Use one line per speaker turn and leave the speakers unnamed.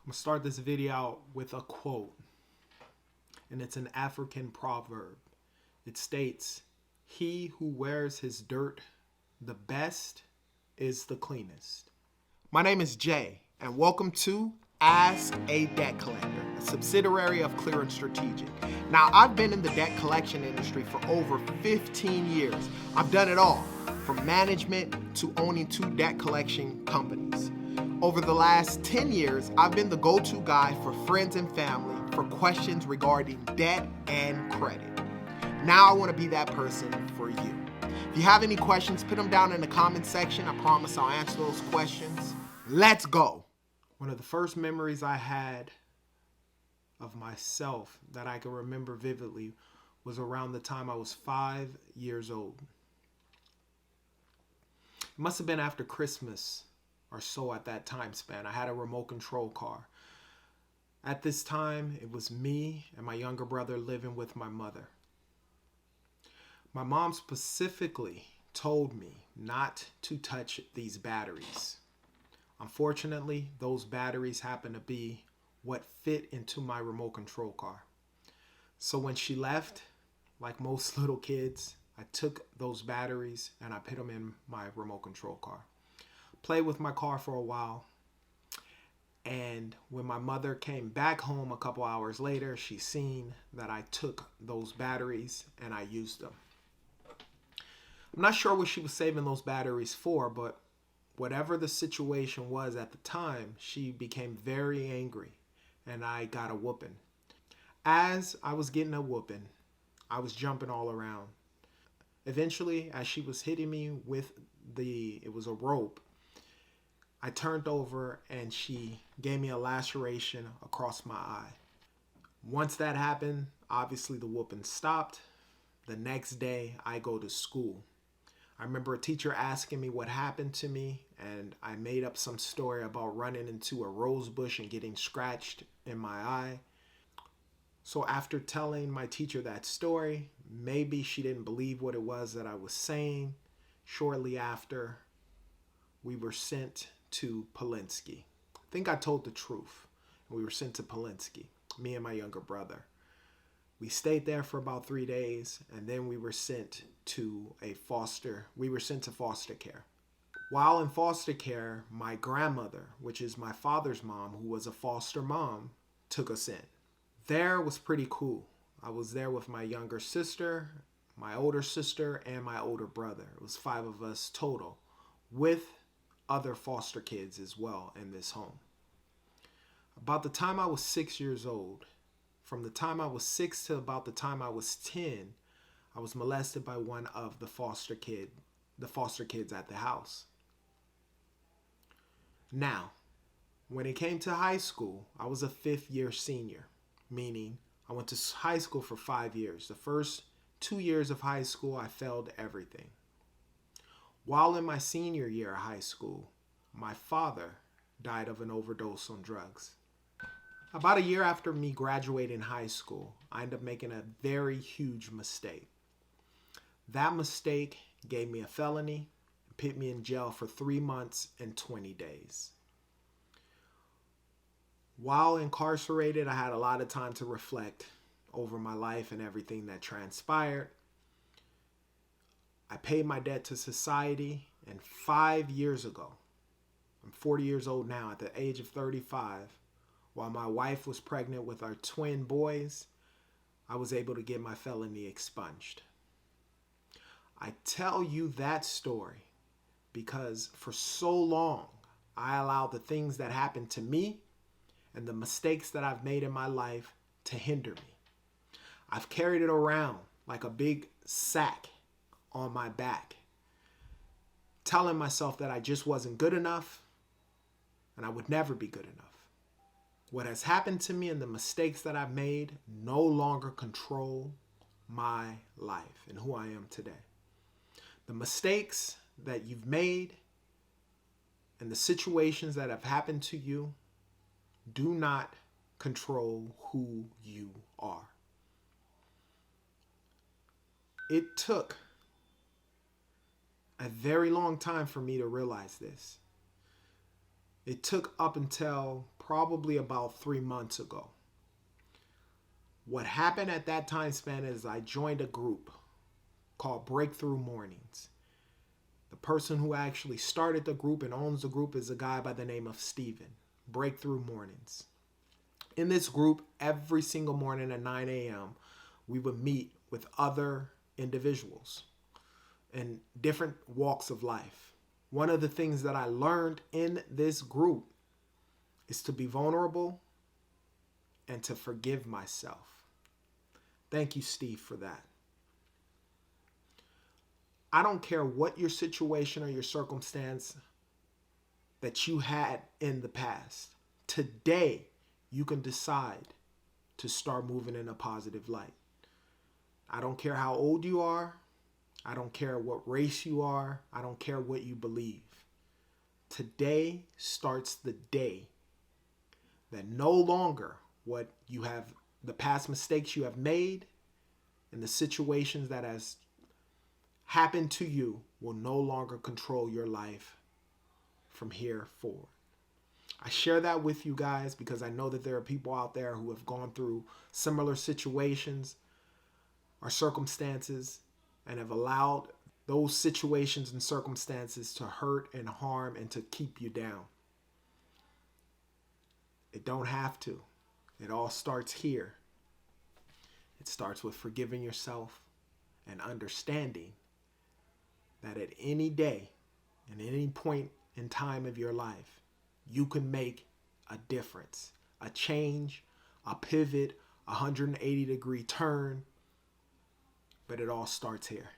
I'm gonna start this video out with a quote, and it's an African proverb. It states, "He who wears his dirt the best is the cleanest." My name is Jay, and welcome to Ask a Debt Collector, a subsidiary of Clear and Strategic. Now, I've been in the debt collection industry for over 15 years. I've done it all, from management to owning 2 debt collection companies. Over the last 10 years, I've been the go-to guy for friends and family for questions regarding debt and credit. Now I want to be that person for you. If you have any questions, put them down in the comment section. I promise I'll answer those questions. Let's go. One of the first memories I had of myself that I can remember vividly was around the time I was 5 years old. It must have been after Christmas or so at that time span. I had a remote control car. At this time, it was me and my younger brother living with my mother. My mom specifically told me not to touch these batteries. Unfortunately, those batteries happen to be what fit into my remote control car. So when she left, like most little kids, I took those batteries and I put them in my remote control car. Played with my car for a while. And when my mother came back home a couple hours later, she seen that I took those batteries and I used them. I'm not sure what she was saving those batteries for, but whatever the situation was at the time, she became very angry and I got a whooping. As I was getting a whooping, I was jumping all around. Eventually, as she was hitting me with it was a rope, I turned over and she gave me a laceration across my eye. Once that happened, obviously the whooping stopped. The next day, I go to school. I remember a teacher asking me what happened to me, and I made up some story about running into a rose bush and getting scratched in my eye. So after telling my teacher that story, maybe she didn't believe what it was that I was saying. Shortly after, we were sent to Polinsky. I think I told the truth. We were sent to Polinsky, me and my younger brother. We stayed there for about 3 days, and then we were sent to foster care. While in foster care, my grandmother, which is my father's mom, who was a foster mom, took us in. There was pretty cool. I was there with my younger sister, my older sister, and my older brother. It was 5 of us total, with other foster kids as well in this home. About the time I was 6 years old, from the time I was 6 to about the time I was 10, I was molested by one of the foster kids at the house. Now, when it came to high school, I was a 5th year senior, meaning I went to high school for 5 years. The first 2 years of high school, I failed everything. While in my senior year of high school, my father died of an overdose on drugs. About a year after me graduating high school, I ended up making a very huge mistake. That mistake gave me a felony and put me in jail for 3 months and 20 days. While incarcerated, I had a lot of time to reflect over my life and everything that transpired. I paid my debt to society, and 5 years ago, I'm 40 years old now, at the age of 35, while my wife was pregnant with our twin boys, I was able to get my felony expunged. I tell you that story because for so long, I allowed the things that happened to me and the mistakes that I've made in my life to hinder me. I've carried it around like a big sack on my back, telling myself that I just wasn't good enough and I would never be good enough. What has happened to me and the mistakes that I've made no longer control my life and who I am today. The mistakes that you've made and the situations that have happened to you do not control who you are. It took a very long time for me to realize this. It took up until probably about 3 months ago. What happened at that time span is I joined a group called Breakthrough Mornings. The person who actually started the group and owns the group is a guy by the name of Steven. Breakthrough Mornings. In this group, every single morning at 9 a.m., we would meet with other individuals in different walks of life. One of the things that I learned in this group is to be vulnerable and to forgive myself. Thank you, Steve, for that. I don't care what your situation or your circumstance that you had in the past. Today, you can decide to start moving in a positive light. I don't care how old you are. I don't care what race you are. I don't care what you believe. Today starts the day that no longer what you have, the past mistakes you have made and the situations that has happened to you will no longer control your life from here forward. I share that with you guys because I know that there are people out there who have gone through similar situations or circumstances and have allowed those situations and circumstances to hurt and harm and to keep you down. It don't have to. It all starts here. It starts with forgiving yourself and understanding that at any day and any point in time of your life, you can make a difference, a change, a pivot, a 180-degree turn, but it all starts here.